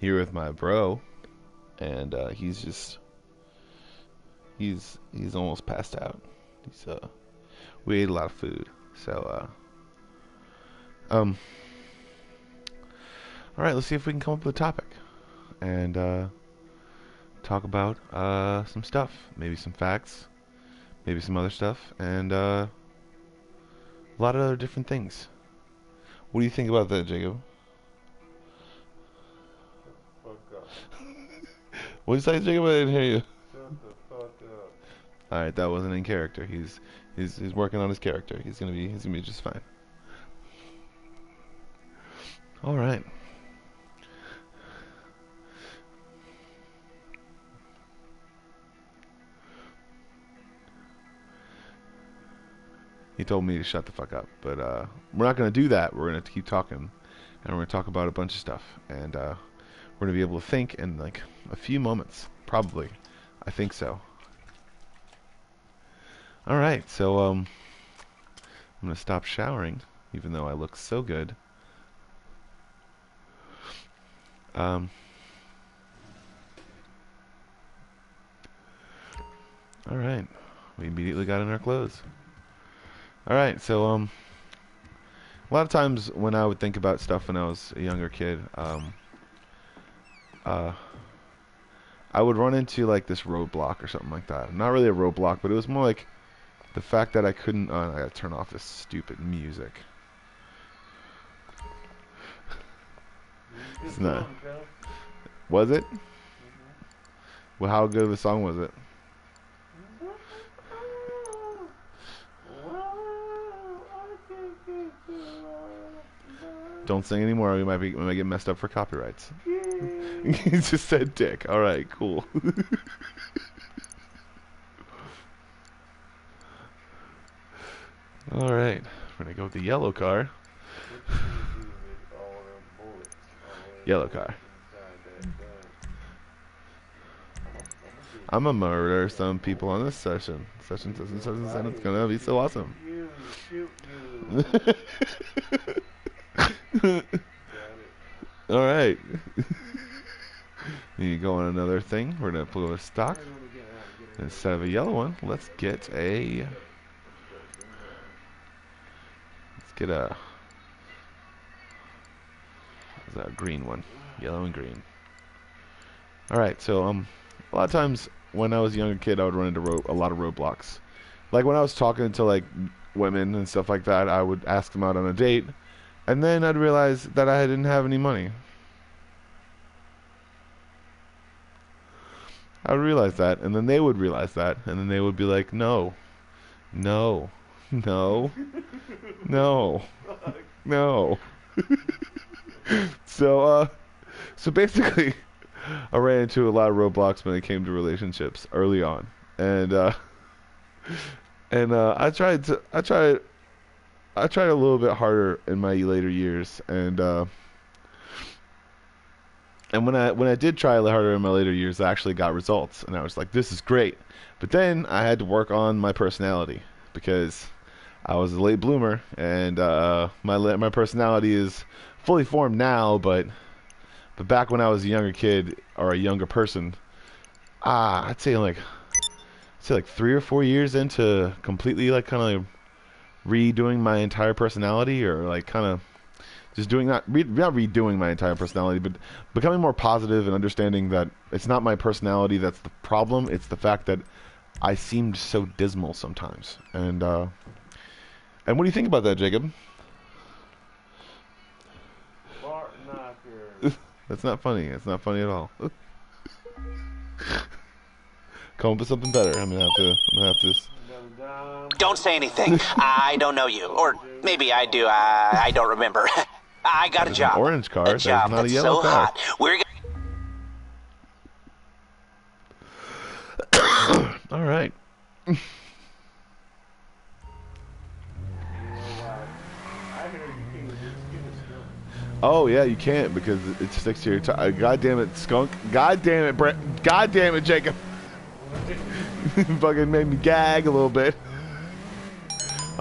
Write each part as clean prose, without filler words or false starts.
here with my bro, and he's almost passed out. He's we ate a lot of food, so all right, let's see if we can come up with a topic and talk about some stuff, maybe some facts, maybe some other stuff, and a lot of other different things. What do you think about that, Jacob? Fuck up. What did you say, Jacob? I didn't hear you. Shut the fuck up. All right, that wasn't in character. He's working on his character. He's gonna be just fine. All right. He told me to shut the fuck up, but we're not gonna do that. We're gonna keep talking, and we're gonna talk about a bunch of stuff, and we're gonna be able to think in like a few moments, probably. I think so. All right, so I'm gonna stop showering, even though I look so good. All right, we immediately got in our clothes. All right, so a lot of times when I would think about stuff when I was a younger kid, I would run into like this roadblock or something like that. Not really a roadblock, but it was more like the fact that I couldn't. I gotta turn off this stupid music. It's not. Was it? Well, how good of a song was it? Don't sing anymore. We might get messed up for copyrights. He just said dick. All right, cool. All right, we're gonna go with the yellow car. Yellow car. I'm gonna murder some people on this session. Session. It's gonna be so awesome. All right. You go on another thing. We're gonna pull a stock instead of a yellow one. Let's get a green one. Yellow and green. All right. So a lot of times when I was a younger kid, I would run into a lot of roadblocks. Like when I was talking to like women and stuff like that, I would ask them out on a date. And then I'd realize that I didn't have any money. I would realize that, and then they would realize that, and then they would be like, no, no, no, no, no. So basically, I ran into a lot of roadblocks when it came to relationships early on, and I tried a little bit harder in my later years, and when I did try a little harder in my later years, I actually got results, and I was like, this is great. But then I had to work on my personality because I was a late bloomer, and my personality is fully formed now, but back when I was a younger kid or a younger person, I'd say like 3 or 4 years into completely like kind of redoing my entire personality, or like kind of just doing not redoing my entire personality, but becoming more positive and understanding that it's not my personality that's the problem. It's the fact that I seemed so dismal sometimes. And what do you think about that, Jacob? That's not funny. It's not funny at all. Come up with something better. I'm gonna have to. Don't say anything. I don't know you. Or maybe I do. I don't remember. I got a job. An orange car. A job not that's a yellow so car. hot. We're all right. Oh yeah, you can't because it sticks to your tongue. God damn it, skunk. God damn it, Brett. God damn it, Jacob. Fucking made me gag a little bit.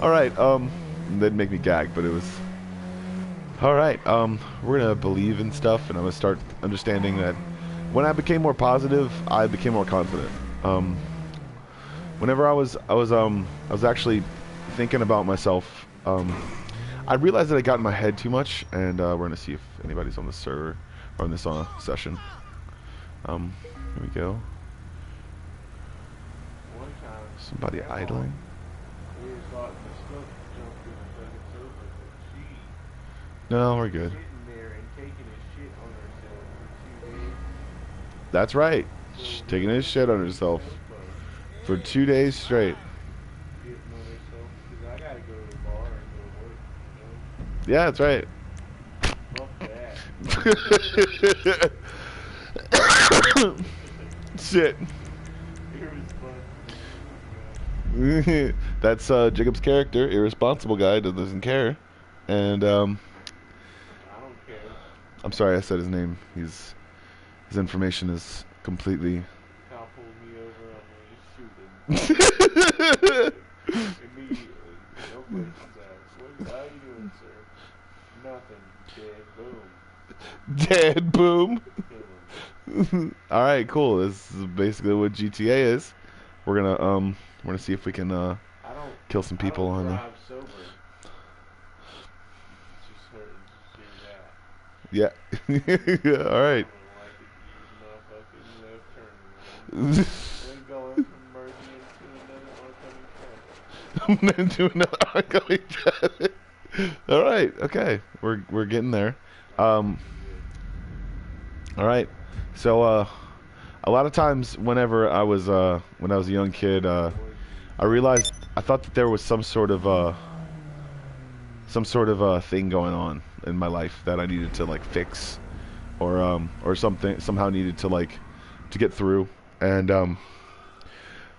All right, didn't make me gag, but it was All right. We're gonna believe in stuff, and I'm gonna start understanding that when I became more positive, I became more confident. Whenever I was actually thinking about myself. I realized that I got in my head too much, and we're gonna see if anybody's on the server or on this session. Here we go. One time, Somebody that idling. we were thought the smoke jumped in the fucking sofa, but she No, we're was good. sitting there and taking a shit on herself for 2 days. That's right. So She's we taking his shit on were herself sofa, for 2 days straight. shitting on herself because I gotta go to the bar and go to work. Yeah, that's right. Fuck that. Shit. Irresponsible. That's Jacob's character, irresponsible guy that doesn't care. And I don't care. I'm sorry I said his name. His information is completely. Kyle pulled me over. I'm gonna shoot him. Immediately. No questions asked. How you doing, sir? Nothing. Dead. Boom. Dead boom. Kill him. All right, cool. This is basically what GTA is. We're gonna see if we can I don't kill some people I don't on drive sober. Just heard that. Yeah. All right. I don't like to use my fucking left turn lane. We're going from merging into another oncoming traffic. All right. Okay. We're getting there. All right. So a lot of times whenever I was when I was a young kid, I realized I thought that there was some sort of thing going on in my life that I needed to like fix, or something somehow needed to to get through. And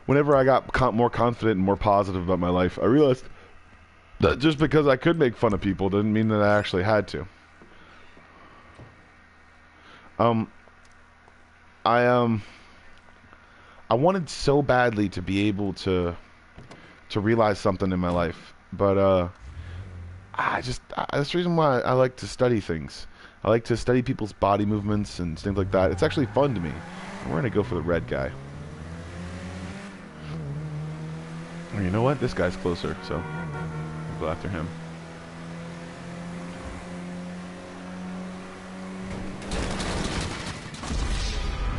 whenever I got more confident and more positive about my life, I realized that just because I could make fun of people didn't mean that I actually had to. I wanted so badly to be able to realize something in my life, but that's the reason why I like to study things. I like to study people's body movements and things like that. It's actually fun to me. We're gonna go for the red guy. Or you know what? This guy's closer, so we'll go after him.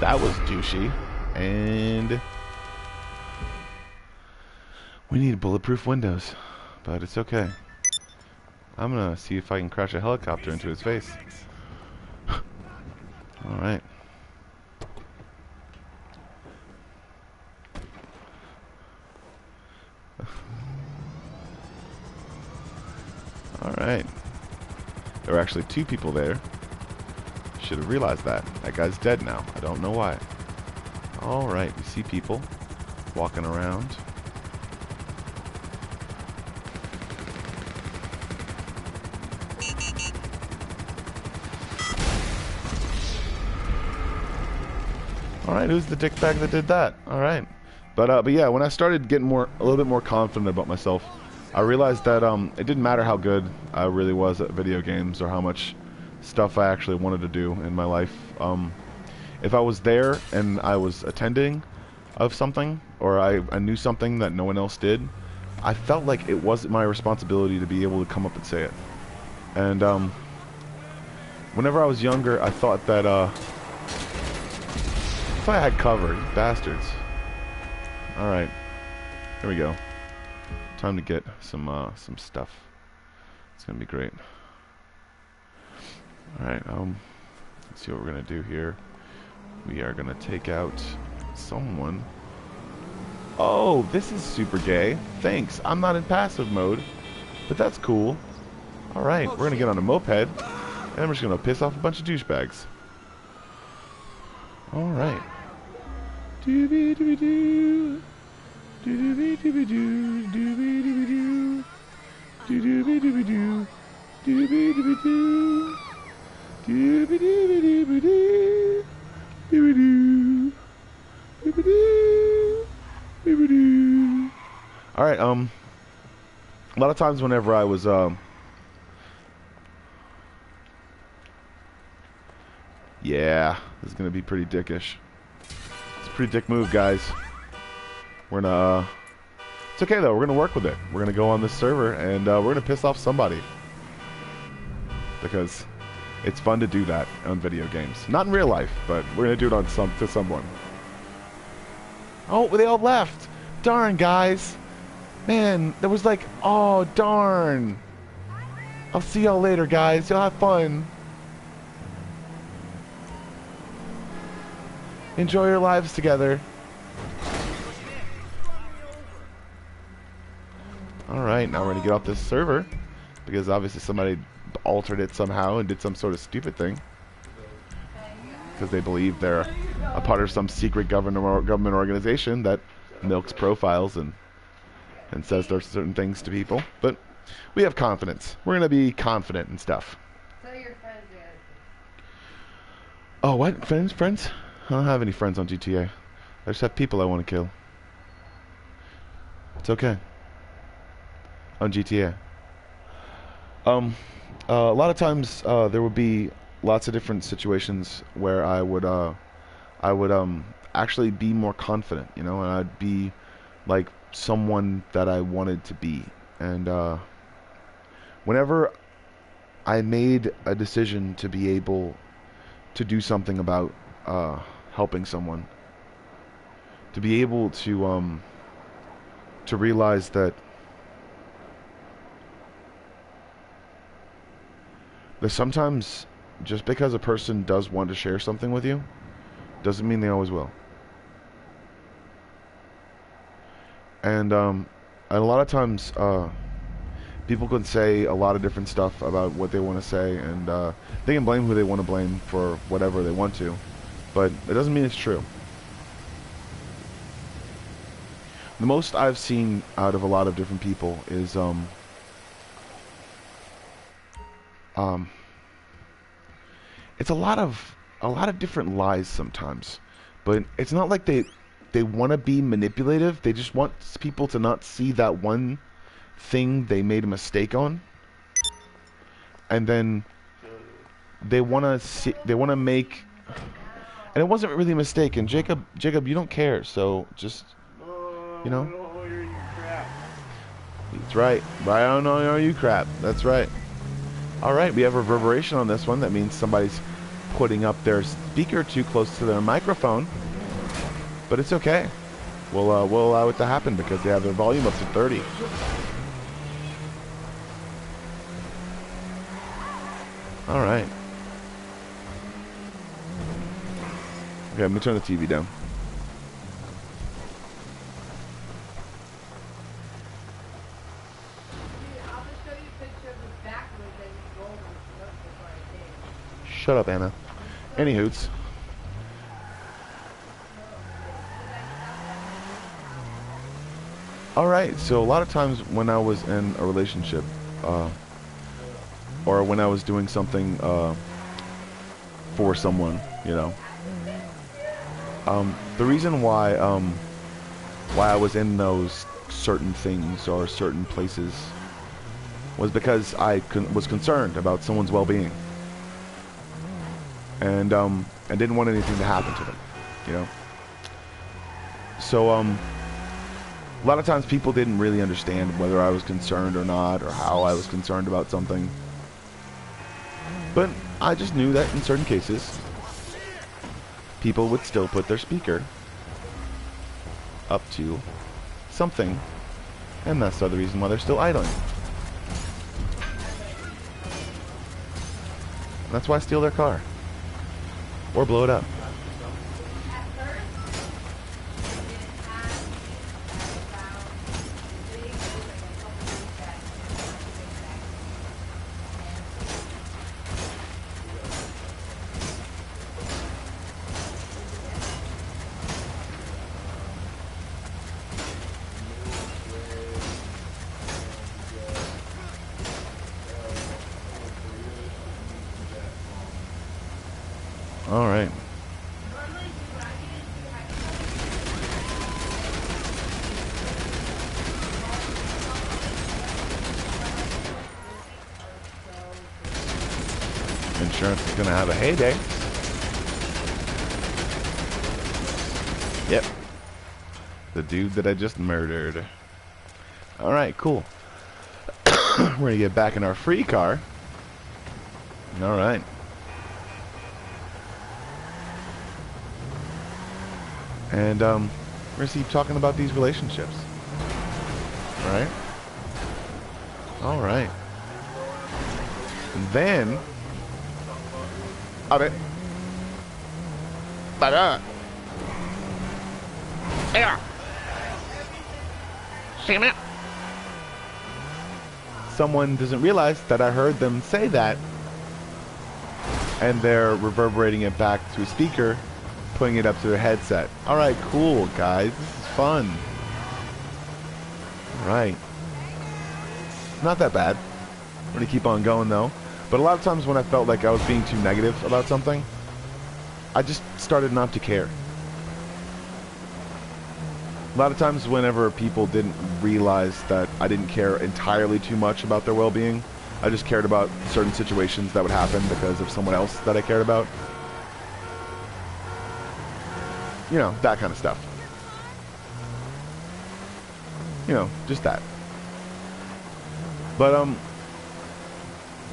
That was douchey. And we need bulletproof windows, but it's okay. I'm gonna see if I can crash a helicopter into his face. Alright. Alright. There were actually 2 people there. Should have realized that. That guy's dead now. I don't know why. Alright, we see people walking around. Alright, who's the dickbag that did that? Alright. But yeah, when I started getting a little bit more confident about myself, I realized that it didn't matter how good I really was at video games or how much stuff I actually wanted to do in my life. If I was there and I was attending of something, or I knew something that no one else did, I felt like it wasn't my responsibility to be able to come up and say it. And whenever I was younger, I thought that if I had cover, you bastards. Alright, here we go. Time to get some stuff. It's gonna be great. Alright, let's see what we're gonna do here. We are gonna take out someone. Oh, this is super gay. Thanks. I'm not in passive mode, but that's cool. Alright, we're gonna get on a moped, and I'm just gonna piss off a bunch of douchebags. Alright. Doobie doobie doo. Doobie doobie doo. Doobie doobie doo. Doobie doobie doo. Doobie doobie doo. Doobie doobie doobie doo. Doobie doo. Doobie doo. Doobie doo. Alright, a lot of times whenever I was Yeah, this is gonna be pretty dickish. It's a pretty dick move, guys. We're gonna. It's okay though. We're gonna work with it. We're gonna go on this server and we're gonna piss off somebody because it's fun to do that on video games. Not in real life, but we're gonna do it on to someone. Oh, they all left. Darn, guys. Man, there was like, oh darn. I'll see y'all later, guys. Y'all have fun. Enjoy your lives together. Alright, now we're gonna get off this server because obviously somebody altered it somehow and did some sort of stupid thing because they believe they're a part of some secret government organization that milks profiles and says there's certain things to people. But we have confidence. We're gonna be confident and stuff. Tell your friends the other thing. Oh, what? Friends? I don't have any friends on GTA. I just have people I want to kill. It's okay. On GTA. A lot of times there would be lots of different situations where I would actually be more confident, you know, and I'd be like someone that I wanted to be. And whenever I made a decision to be able to do something about helping someone, to be able to realize that sometimes just because a person does want to share something with you doesn't mean they always will. And a lot of times people can say a lot of different stuff about what they want to say, and they can blame who they want to blame for whatever they want to, but it doesn't mean it's true. The most I've seen out of a lot of different people is it's a lot of different lies sometimes, but it's not like they want to be manipulative. They just want people to not see that one thing they made a mistake on, and then they want to make, and it wasn't really a mistake. And Jacob, you don't care, so just, you know. That's right. I don't know you crap. That's right. All right, we have reverberation on this one. That means somebody's putting up their speaker too close to their microphone, but it's okay. We'll allow it to happen because they have their volume up to 30. All right. Okay, I'm gonna turn the TV down. Shut up, Anna. Any hoots. Alright, so a lot of times when I was in a relationship, or when I was doing something for someone, you know, the reason why I was in those certain things or certain places was because I was concerned about someone's well-being. And I didn't want anything to happen to them, you know. So a lot of times people didn't really understand whether I was concerned or not, or how I was concerned about something. But I just knew that in certain cases, people would still put their speaker up to something, and that's the other reason why they're still idling. And that's why I steal their car. Or blow it up. All right. Insurance is going to have a heyday. Yep. The dude that I just murdered. Alright, cool. We're gonna get back in our free car. Alright. And we're gonna keep talking about these relationships. Alright? Alright. And then alright. Someone doesn't realize that I heard them say that, and they're reverberating it back to a speaker, putting it up to their headset. Alright, cool, guys. This is fun. Alright. Not that bad. We're gonna keep on going, though. But a lot of times when I felt like I was being too negative about something, I just started not to care. A lot of times whenever people didn't realize that I didn't care entirely too much about their well-being, I just cared about certain situations that would happen because of someone else that I cared about. You know, that kind of stuff. You know, just that. But,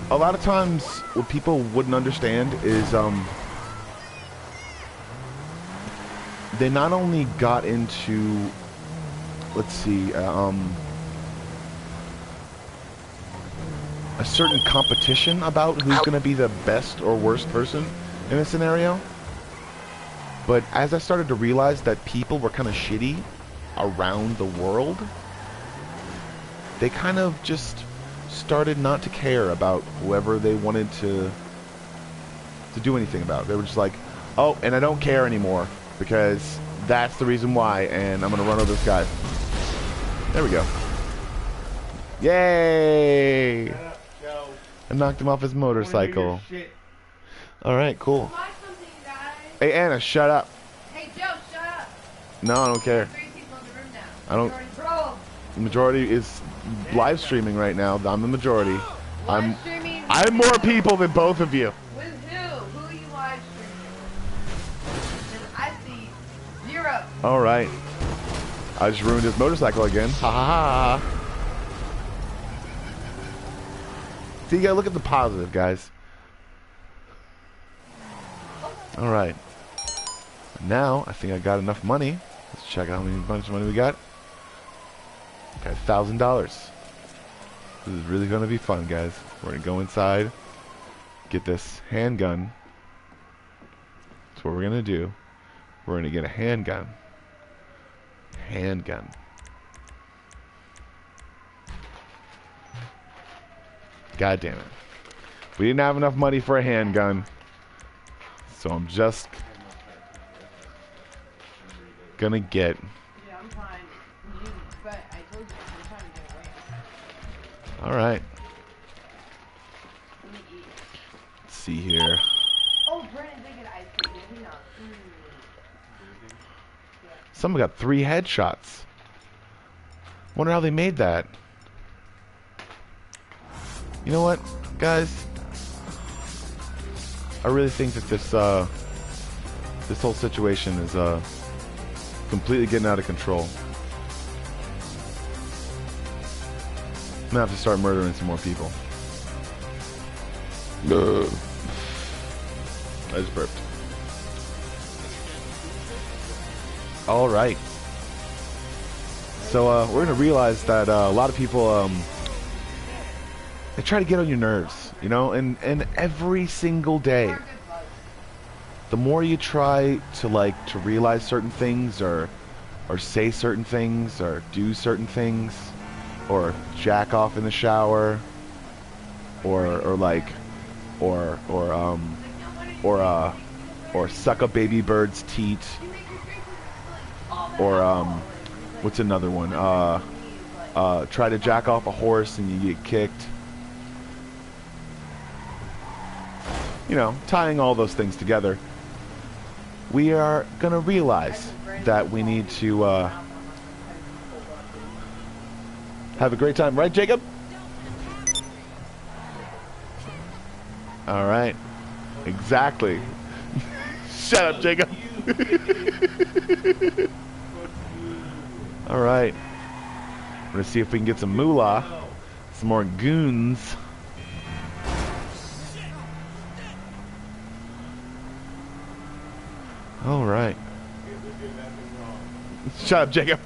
a lot of times what people wouldn't understand is, they not only got into, let's see, a certain competition about who's going to be the best or worst person in a scenario, but as I started to realize that people were kind of shitty around the world, they kind of just started not to care about whoever they wanted to do anything about. They were just like, oh, and I don't care anymore. Because that's the reason why, and I'm gonna run over this guy. There we go. Yay! I knocked him off his motorcycle. Alright, cool. Watch something, guys. Hey, Anna, shut up. Hey, Joe, shut up. No, I don't care. 3 people in the room now. I don't. Bro. The majority is live streaming right now. I'm the majority. I'm Streaming. more people than both of you. With who? Who are you live streaming? 'Cause I see 0. Alright. I just ruined his motorcycle again. Ha ha ha. See, you gotta look at the positive, guys. Alright. Now, I think I got enough money. Let's check out how much money we got. Got $1,000. This is really gonna be fun, guys. We're gonna go inside, get this handgun. That's what we're gonna do. We're gonna get a handgun. Handgun. God damn it. We didn't have enough money for a handgun. So I'm just gonna get. Yeah, I'm fine. But I told you, I'm trying to get away. Alright. Let me eat. Let's see here. Oh, Brandon did get ice cream, did he not? Someone got 3 headshots. Wonder how they made that. You know what, guys? I really think that this whole situation is completely getting out of control. I'm gonna have to start murdering some more people. I just burped. All right. So we're gonna realize that a lot of people they try to get on your nerves, you know, and every single day, the more you try to realize certain things, or say certain things, or do certain things, or jack off in the shower, or suck a baby bird's teat, or what's another one? Try to jack off a horse and you get kicked. You know, tying all those things together, we are gonna realize that we need to have a great time, right, Jacob? All right, exactly. Shut up, Jacob. All right. We're gonna see if we can get some moolah, some more goons. All right. Shut up, Jacob.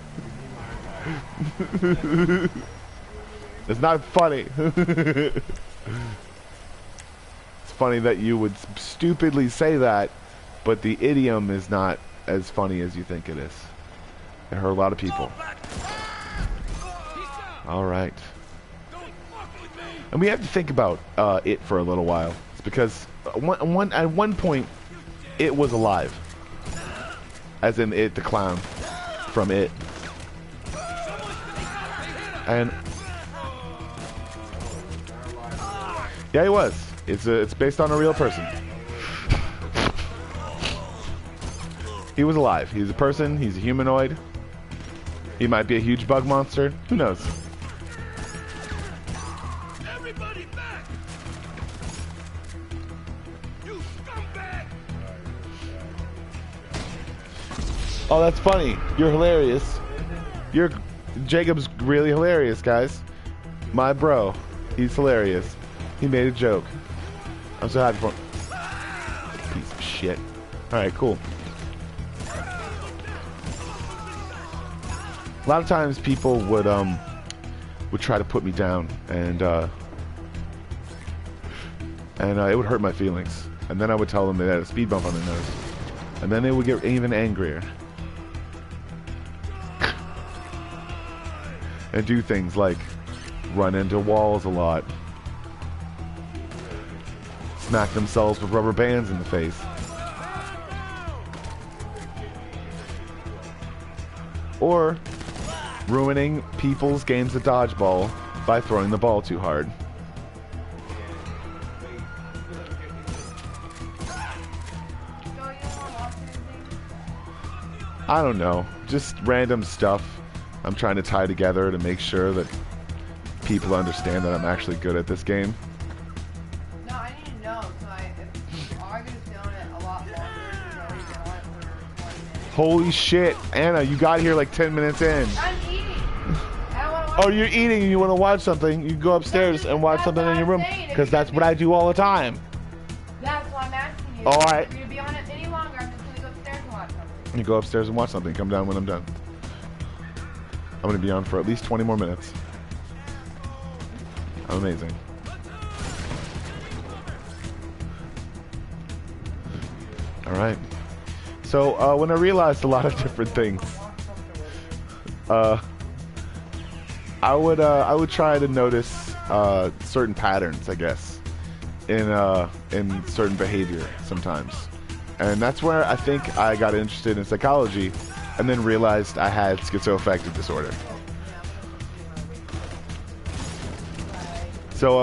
It's not funny. It's funny that you would stupidly say that, but the idiom is not as funny as you think it is. It hurt a lot of people. All right. And we have to think about it for a little while. It's because at one point, it was alive. As in it, the clown from It. And yeah, he was. It's based on a real person. He was alive. He's a person. He's a humanoid. He might be a huge bug monster. Who knows? Everybody back! You scumbag! Oh, that's funny. You're hilarious. Jacob's really hilarious, guys. My bro. He's hilarious. He made a joke. I'm so happy for him. Piece of shit. Alright, cool. A lot of times people would try to put me down and it would hurt my feelings. And then I would tell them they had a speed bump on their nose. And then they would get even angrier. And do things like run into walls a lot. Smack themselves with rubber bands in the face. Or ruining people's games of dodgeball by throwing the ball too hard. I don't know. Just random stuff I'm trying to tie together to make sure that people understand that I'm actually good at this game. No, I need to know. So if August doing it a lot longer, you know, you can on it for 20 minutes. Holy shit, Anna, you got here like 10 minutes in. I'm eating. I don't want to watch. Oh, you're eating and you want to watch something. You go upstairs and watch something in your room. Because that's what I do all the time. That's why I'm asking you. All right. If you're going to be on it any longer, I'm just going to go upstairs and watch something. You go upstairs and watch something. Come down when I'm done. I'm going to be on for at least 20 more minutes. I'm amazing. All right. So when I realized a lot of different things, I would try to notice certain patterns, I guess, in certain behavior sometimes, and that's where I think I got interested in psychology, and then realized I had schizoaffective disorder. So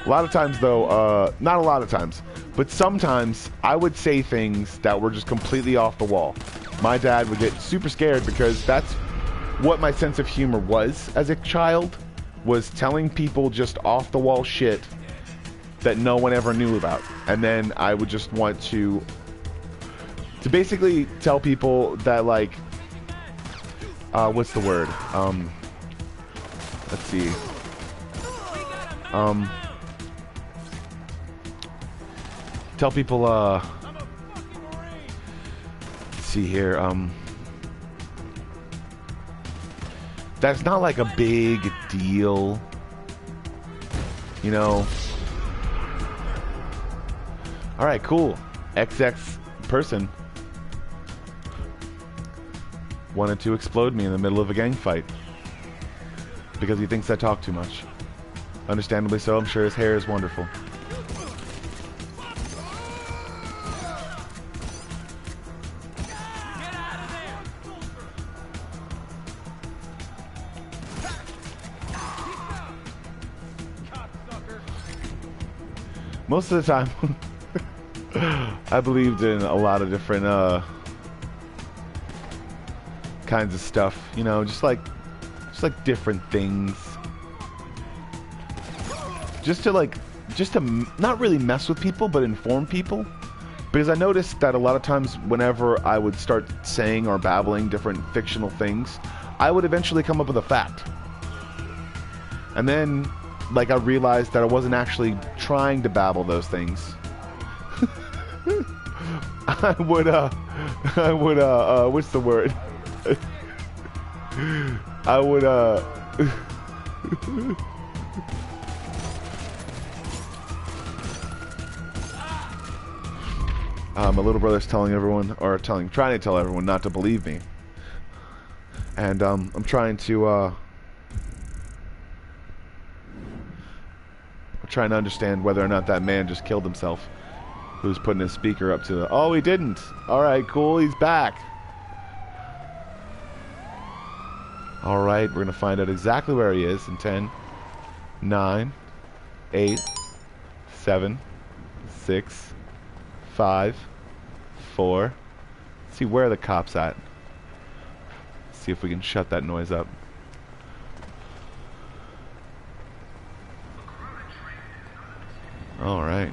a lot of times though, not a lot of times, but sometimes I would say things that were just completely off the wall. My dad would get super scared because that's what my sense of humor was as a child, was telling people just off the wall shit that no one ever knew about. And then I would just want to basically tell people that, like, what's the word? Let's see. Tell people, let's see here, that's not like a big deal, you know. Alright, cool. XX person wanted to explode me in the middle of a gang fight because he thinks I talk too much. Understandably so. I'm sure his hair is wonderful. Most of the time, I believed in a lot of different kinds of stuff, you know, just like different things. just to not really mess with people, but inform people. Because I noticed that a lot of times whenever I would start saying or babbling different fictional things, I would eventually come up with a fact. And then, like, I realized that I wasn't actually trying to babble those things. I would, what's the word? I would, my little brother's telling everyone, or trying to tell everyone not to believe me. And, I'm trying to understand whether or not that man just killed himself. Who's putting his speaker up to the... Oh, he didn't. Alright, cool, he's back. Alright, we're gonna find out exactly where he is in 10, 9, 8, 7, 6, 5, 4. Let's see where the cop's at. See if we can shut that noise up. Alright.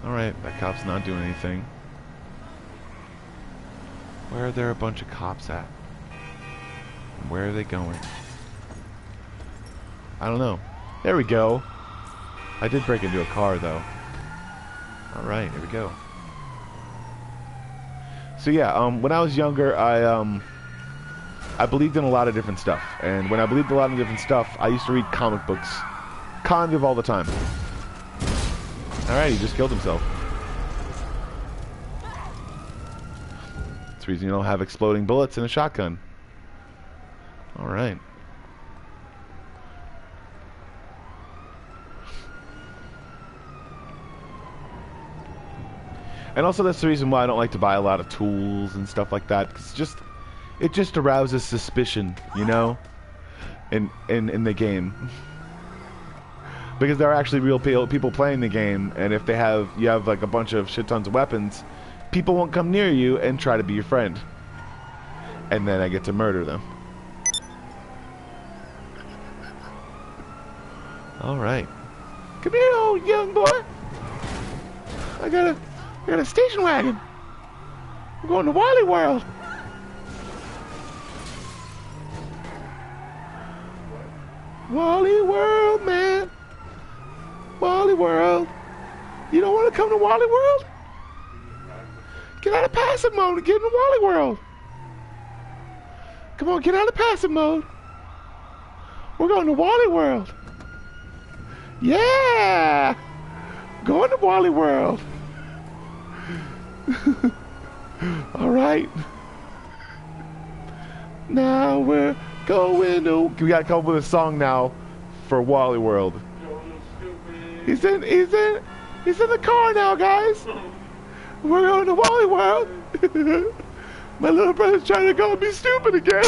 Alright, that cop's not doing anything. Where are there a bunch of cops at? Where are they going? I don't know. There we go. I did break into a car though. Alright, here we go. So yeah, when I was younger, I believed in a lot of different stuff. And when I believed in a lot of different stuff, I used to read comic books kind of all the time. Alright, he just killed himself. That's the reason you don't have exploding bullets in a shotgun. Alright. And also that's the reason why I don't like to buy a lot of tools and stuff like that. 'Cause it just arouses suspicion, you know? In the game. Because there are actually real people playing the game, and if you have like a bunch of shit tons of weapons, people won't come near you and try to be your friend. And then I get to murder them. Alright. Come here, old young boy. I got a station wagon. We're going to Wally World. Wally World, man. Wally World. You don't want to come to Wally World? Get out of passive mode and get into Wally World. Come on, get out of passive mode. We're going to Wally World. Yeah! Going to Wally World. Alright. Now we're going to... We gotta come up with a song now for Wally World. He's in the car now, guys. We're going to Wally World. My little brother's trying to go and be stupid again.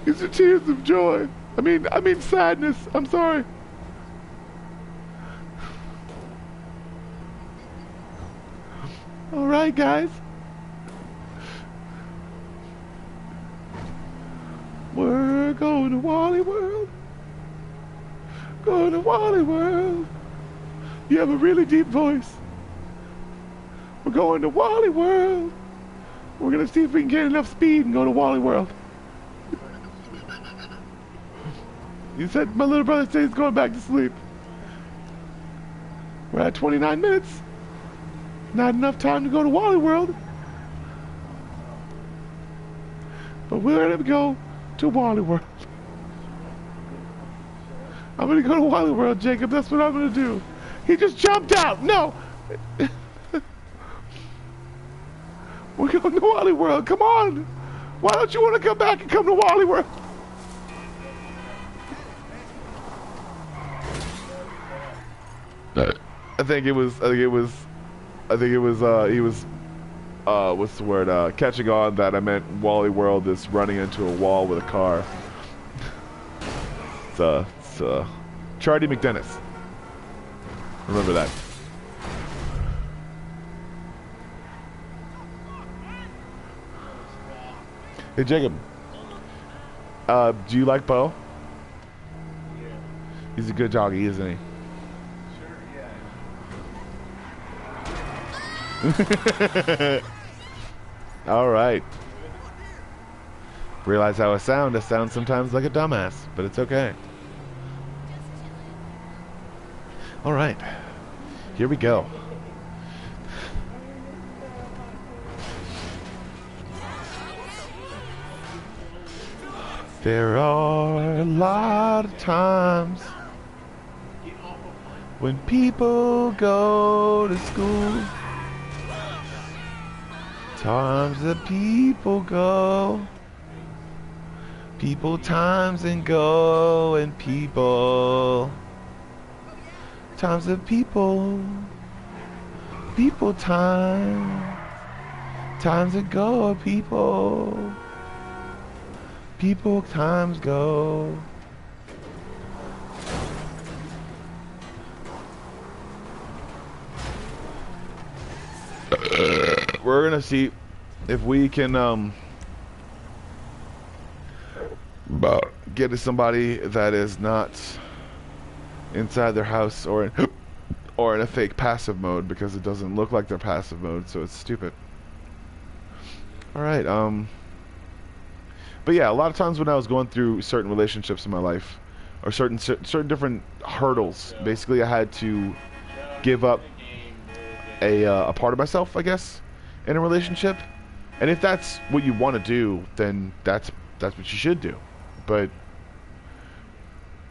These are tears of joy. I mean sadness. I'm sorry. All right, guys. We're going to Wally World. Going to Wally World. You have a really deep voice. We're going to Wally World. We're gonna see if we can get enough speed and go to Wally World. You said my little brother said he's going back to sleep. We're at 29 minutes. Not enough time to go to Wally World. But we're gonna go to Wally World. I'm gonna go to Wally World, Jacob. That's what I'm gonna do. He just jumped out. No. We're going to Wally World. Come on. Why don't you want to come back and come to Wally World? I think it was he was what's the word, catching on that I meant Wally World is running into a wall with a car. It's Charlie McDennis. Remember that. Hey, Jacob. Do you like Bo? Yeah. He's a good doggy, isn't he? Sure, yeah. All right. Realize how I sound. I sound sometimes like a dumbass, but it's okay. All right. Here we go. There are a lot of times when people go to school. Times that people go. People times and go and people. Times that people. People time. Times that go people. People times go. We're gonna see if we can get to somebody that is not inside their house or in a fake passive mode, because it doesn't look like they're passive mode, so it's stupid. All right, but yeah, a lot of times when I was going through certain relationships in my life, or certain different hurdles, basically I had to give up a part of myself, I guess, in a relationship. And if that's what you want to do, then that's what you should do. But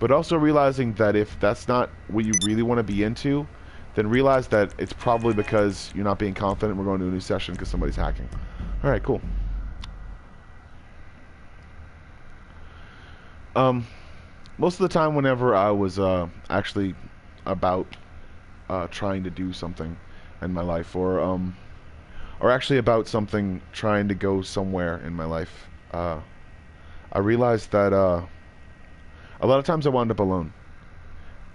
also realizing that if that's not what you really want to be into, then realize that it's probably because you're not being confident. We're going to a new session because somebody's hacking. All right, cool. Most of the time, whenever I was actually about trying to do something in my life, or actually about something trying to go somewhere in my life, I realized that a lot of times I wound up alone,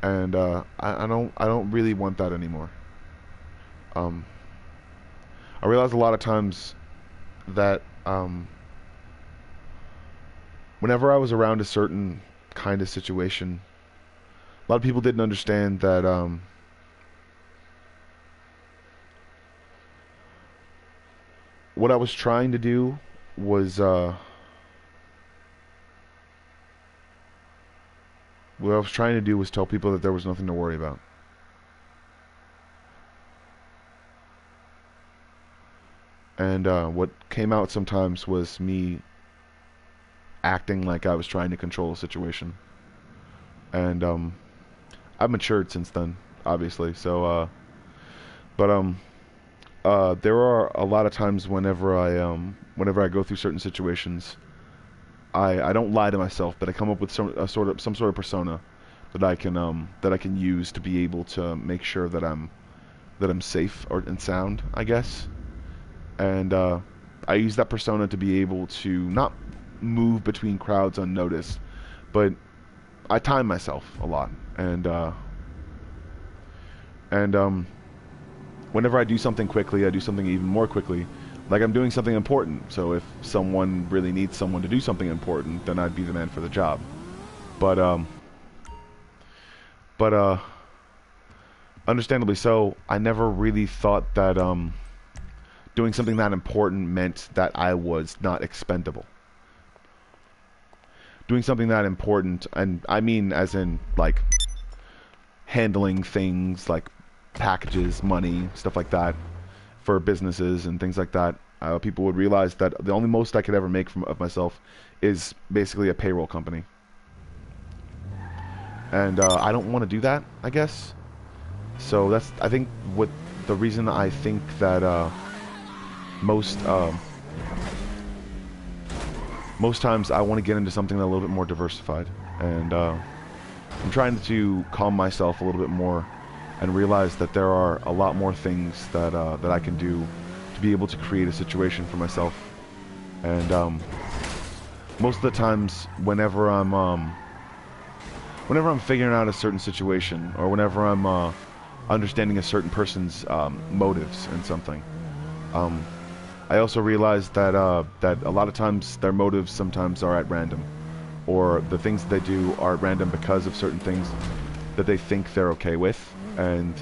and I don't really want that anymore. I realized a lot of times that whenever I was around a certain kind of situation, a lot of people didn't understand that what I was trying to do was tell people that there was nothing to worry about. And what came out sometimes was me acting like I was trying to control a situation. And I've matured since then, obviously. So, there are a lot of times whenever I go through certain situations, I don't lie to myself, but I come up with some sort of persona that I can use to be able to make sure that I'm safe and sound, I guess. And I use that persona to be able to not move between crowds unnoticed, but I time myself a lot, and whenever I do something quickly, I do something even more quickly, like I'm doing something important. So if someone really needs someone to do something important, then I'd be the man for the job. But understandably so, I never really thought that doing something that important meant that I was not expendable. Doing something that important, and I mean as in like handling things like packages, money, stuff like that for businesses and things like that, people would realize that the only most I could ever make of myself is basically a payroll company. And I don't want to do that, I guess. So that's, I think, what the reason I think that most times I want to get into something a little bit more diversified, and I'm trying to calm myself a little bit more and realize that there are a lot more things that I can do to be able to create a situation for myself. And most of the times, whenever I'm figuring out a certain situation, or whenever I'm understanding a certain person's motives in something, I also realized that that a lot of times their motives sometimes are at random, or the things that they do are at random because of certain things that they think they're okay with. And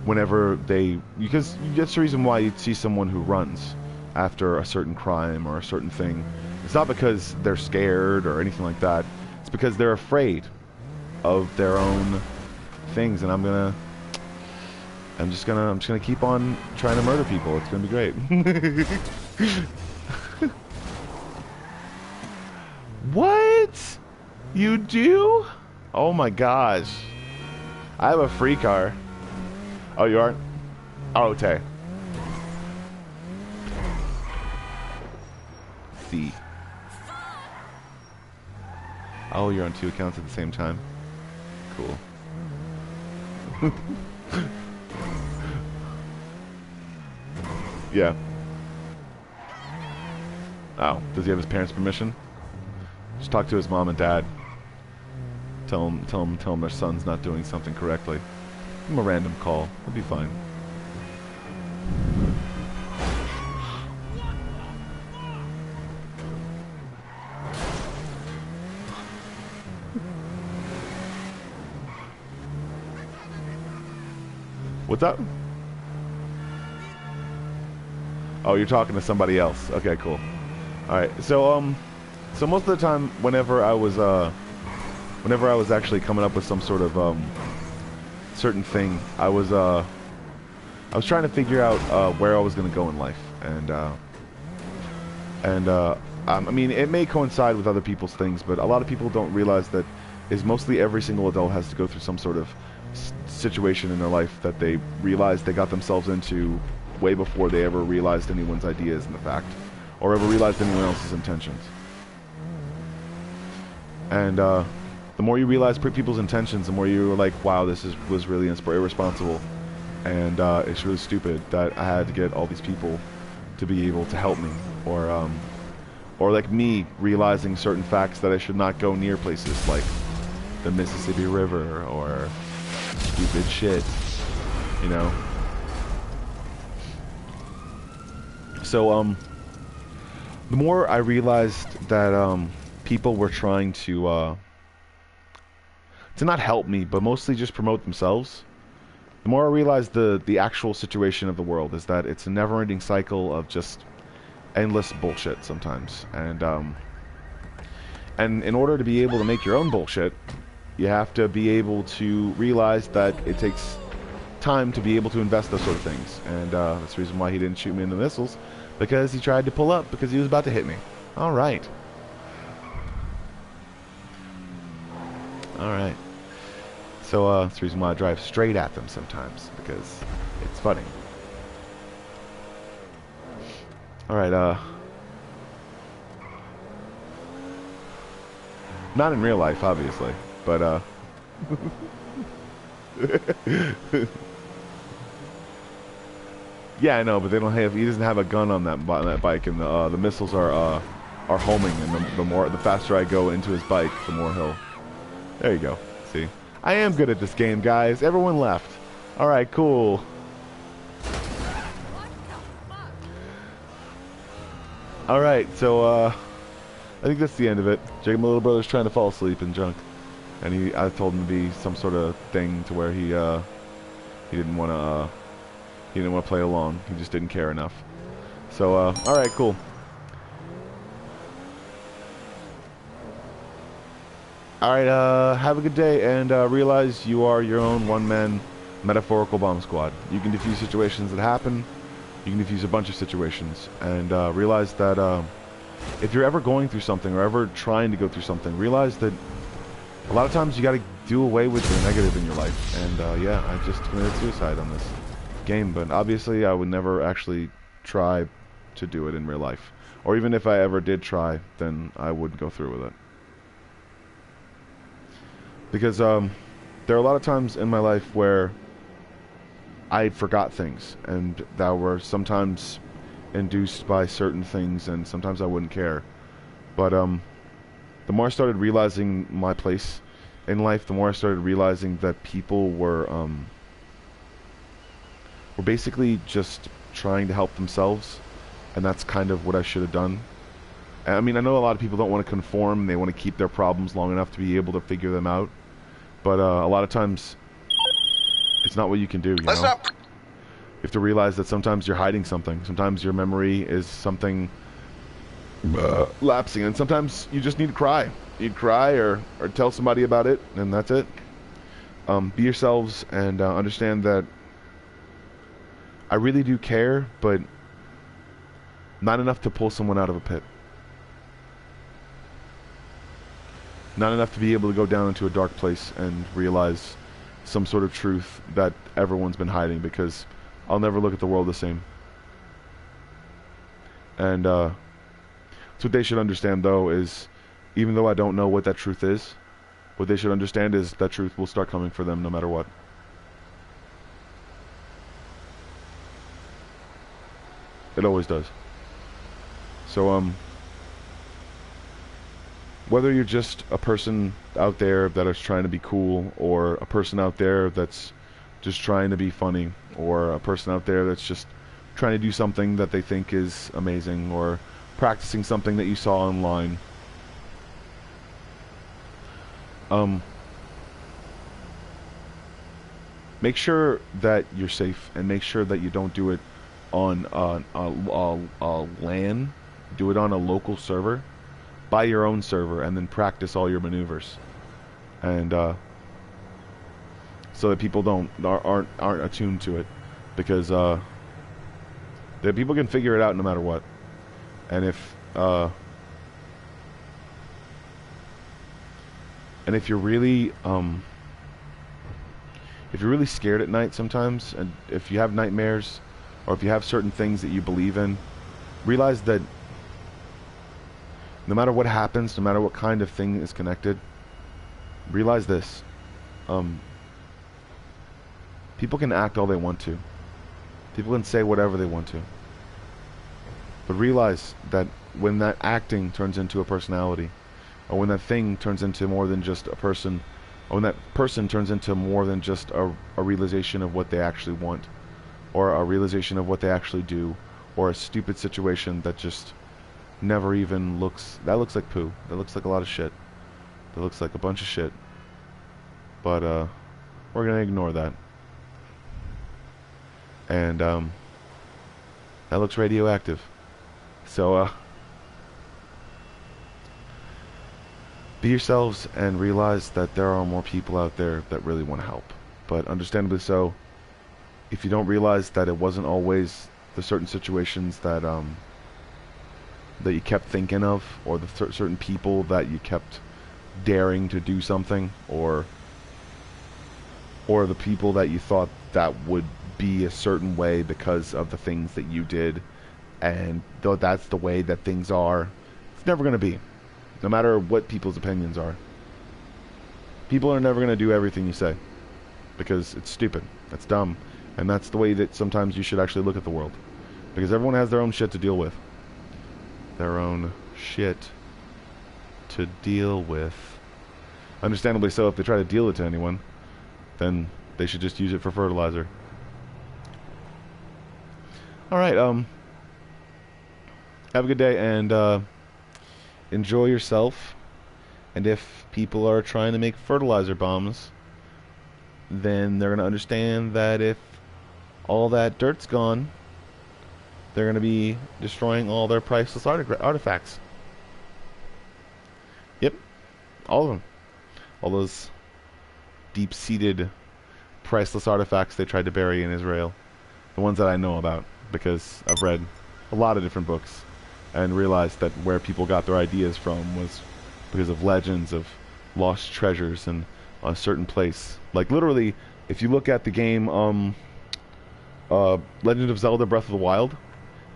whenever they, because that's the reason why you'd see someone who runs after a certain crime or a certain thing. It's not because they're scared or anything like that. It's because they're afraid of their own things. And I'm just gonna keep on trying to murder people. It's gonna be great. What? You do? Oh my gosh. I have a free car. Oh, you aren't? Oh, okay. C. Oh, you're on 2 accounts at the same time? Cool. Yeah. Oh, does he have his parents' permission? Just talk to his mom and dad. Tell him their son's not doing something correctly. Give him a random call. It'll be fine. What's up? Oh, you're talking to somebody else. Okay, cool. All right. So so most of the time, whenever I was actually coming up with some sort of certain thing, I was trying to figure out where I was going to go in life, and I mean, it may coincide with other people's things, but a lot of people don't realize that is mostly every single adult has to go through some sort of situation in their life that they realize they got themselves into way before they ever realized anyone's ideas in the fact, or ever realized anyone else's intentions. And the more you realize people's intentions, the more you're like, wow, this was really irresponsible, and it's really stupid that I had to get all these people to be able to help me, or like me realizing certain facts that I should not go near places like the Mississippi River or stupid shit, you know. So the more I realized that people were trying to not help me, but mostly just promote themselves, the more I realized the actual situation of the world is that it's a never-ending cycle of just endless bullshit sometimes. And in order to be able to make your own bullshit, you have to be able to realize that it takes time to be able to invest those sort of things. And that's the reason why he didn't shoot me in the missiles, because he tried to pull up because he was about to hit me. All right. All right. So that's the reason why I drive straight at them sometimes, because it's funny. All right. Not in real life, obviously, but yeah, I know, but they don't have. He doesn't have a gun on that bike, and the missiles are homing, and the faster I go into his bike, the more he'll. There you go. See, I am good at this game, guys. Everyone left. All right, cool. All right, so I think that's the end of it. Jake, my little brother's trying to fall asleep in junk, and I told him to be some sort of thing to where he didn't want to play along. He just didn't care enough. So all right, cool. All right, have a good day, and realize you are your own one-man metaphorical bomb squad. You can defuse situations that happen. You can defuse a bunch of situations, and realize that if you're ever going through something or ever trying to go through something, realize that a lot of times you got to do away with the negative in your life. And yeah, I just committed suicide on this game, but obviously I would never actually try to do it in real life. Or even if I ever did try, then I wouldn't go through with it. Because there are a lot of times in my life where I forgot things, and that were sometimes induced by certain things, and sometimes I wouldn't care. But the more I started realizing my place in life, the more I started realizing that people were basically just trying to help themselves, and that's kind of what I should have done. I mean, I know a lot of people don't want to conform. They want to keep their problems long enough to be able to figure them out. But a lot of times, it's not what you can do, you know? You have to realize that sometimes you're hiding something. Sometimes your memory is something lapsing. And sometimes you just need to cry. You'd cry or tell somebody about it, and that's it. Be yourselves and understand that I really do care, but not enough to pull someone out of a pit. Not enough to be able to go down into a dark place and realize some sort of truth that everyone's been hiding, because I'll never look at the world the same. And so what they should understand, though, is even though I don't know what that truth is, what they should understand is that truth will start coming for them no matter what. It always does. So, whether you're just a person out there that is trying to be cool, or a person out there that's just trying to be funny, or a person out there that's just trying to do something that they think is amazing, or practicing something that you saw online, make sure that you're safe, and make sure that you don't do it on a LAN. Do it on a local server. Buy your own server and then practice all your maneuvers, and so that people aren't attuned to it, because the people can figure it out no matter what. And if you're really scared at night sometimes, and if you have nightmares, or if you have certain things that you believe in, realize that no matter what happens, no matter what kind of thing is connected, realize this. People can act all they want to. People can say whatever they want to. But realize that when that acting turns into a personality, or when that thing turns into more than just a person, or when that person turns into more than just a realization of what they actually want, or a realization of what they actually do, or a stupid situation that just never even looks like poo. That looks like a lot of shit. That looks like a bunch of shit. But we're gonna ignore that. And that looks radioactive. So be yourselves and realize that there are more people out there that really want to help. But understandably so, if you don't realize that it wasn't always the certain situations that that you kept thinking of, or the certain people that you kept daring to do something, or the people that you thought that would be a certain way because of the things that you did, and though that's the way that things are, it's never going to be. No matter what people's opinions are, people are never going to do everything you say, because it's stupid, that's dumb, and that's the way that sometimes you should actually look at the world, because everyone has their own shit to deal with. Their own shit to deal with. Understandably so. If they try to deal it to anyone, then they should just use it for fertilizer. Alright, have a good day, and enjoy yourself. And if people are trying to make fertilizer bombs, then they're going to understand that if all that dirt's gone, they're going to be destroying all their priceless artifacts. Yep. All of them. All those deep-seated priceless artifacts they tried to bury in Israel. The ones that I know about, because I've read a lot of different books and realized that where people got their ideas from was because of legends of lost treasures in a certain place. Like, literally, if you look at the game Legend of Zelda Breath of the Wild,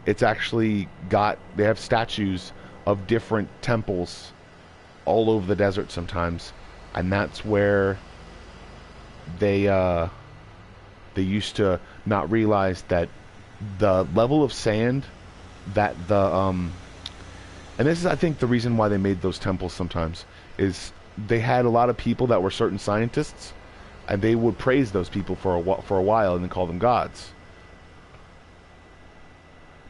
it's actually they have statues of different temples all over the desert sometimes, and that's where they used to not realize that the level of sand that and this is, I think, the reason why they made those temples sometimes, is they had a lot of people that were certain scientists, and they would praise those people for a while and then call them gods.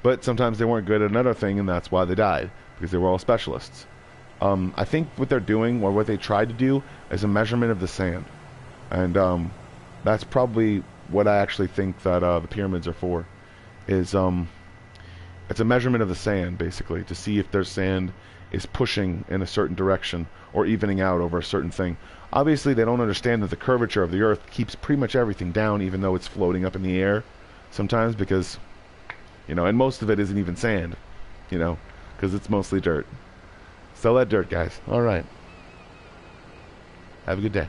But sometimes they weren't good at another thing, and that's why they died, because they were all specialists. I think what they're doing, or what they tried to do, is a measurement of the sand. And that's probably what I actually think that the pyramids are for. Is it's a measurement of the sand, basically, to see if their sand is pushing in a certain direction or evening out over a certain thing. Obviously, they don't understand that the curvature of the Earth keeps pretty much everything down, even though it's floating up in the air sometimes, because, you know, and most of it isn't even sand, you know, because it's mostly dirt. Sell that dirt, guys. All right. Have a good day.